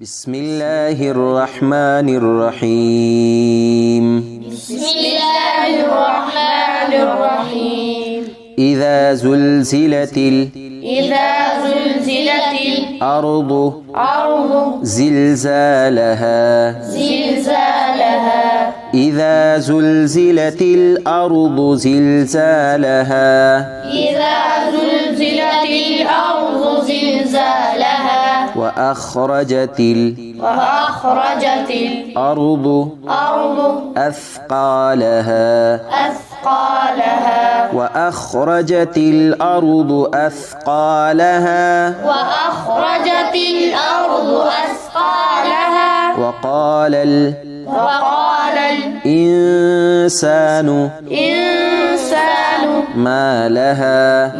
بسم الله الرحمن الرحيم. بسم الله الرحمن الرحيم. إذا زلزلت الأرض زلزالها. إذا زلزلت الأرض زلزالها. وأخرجت الأرض أثقالها. وأخرجت الأرض أثقالها. وقال الإنسان ما لها.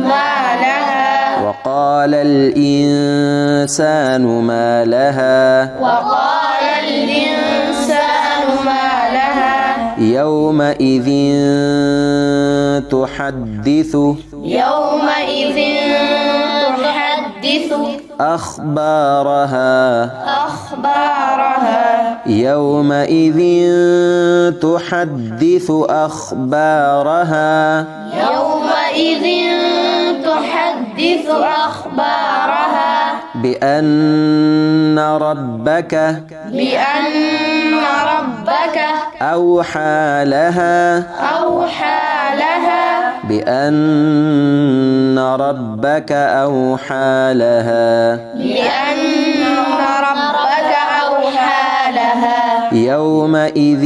وقال الإنسان ما لها. يومئذ تحدث أخبارها. يومئذ تحدث أخبارها. بأن ربك أوحى لها. بأن ربك أوحى لها. يومئذ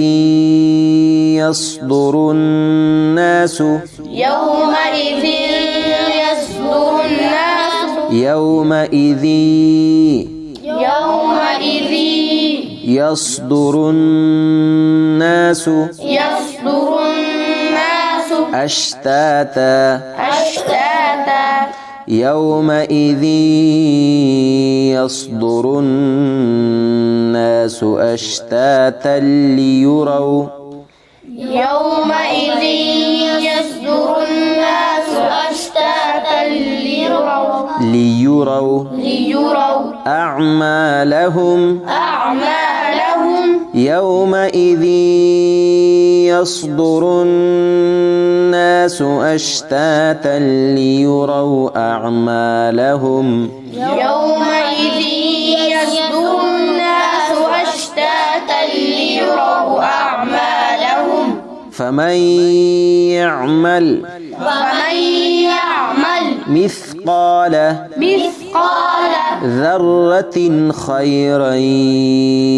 يصدر الناس. يومئذ يصدر الناس أشتاتا. يومئذ يصدر الناس أشتاتا ليروا. أعمالهم. يومئذ يصدر الناس أشتاتا ليروا أعمالهم. فمن يعمل مثقال ذرة خيرا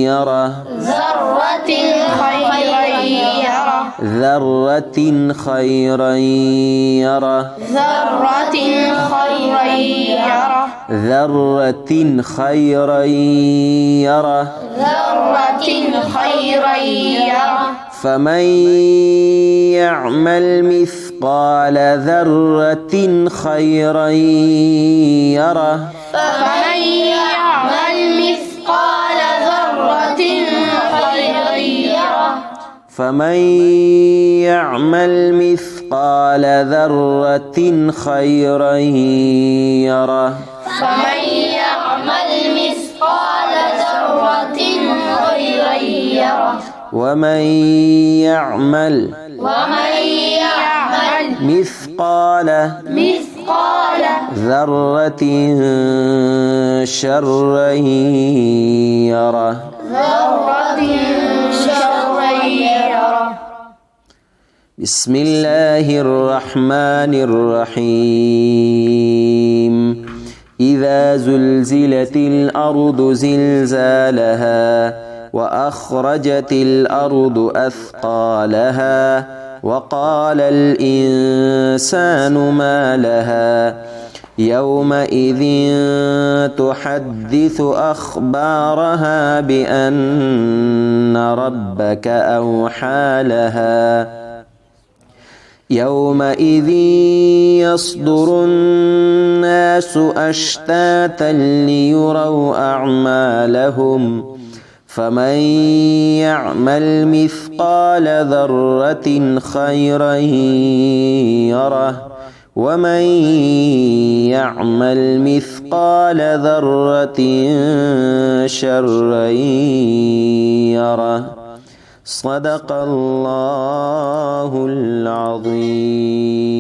يره. ذرة خيرا يره. ذرة خيرا يره. فمن يعمل مثقال ذرة خيرا يره. فمن يعمل مثقال ذرة خيرا يره. ومن يعمل مثقال ذرة شرا يره. بسم الله الرحمن الرحيم. إذا زلزلت الأرض زلزالها. وأخرجت الأرض أثقالها. وقال الإنسان ما لها. يومئذ تحدث أخبارها بأن ربك أوحى لها. يومئذ يصدر الناس أشتاتا ليروا أعمالهم. فمن يعمل مثقال ذرة خيرا يره. ومن يعمل مثقال ذرة شرا يره. صدق الله العظيم.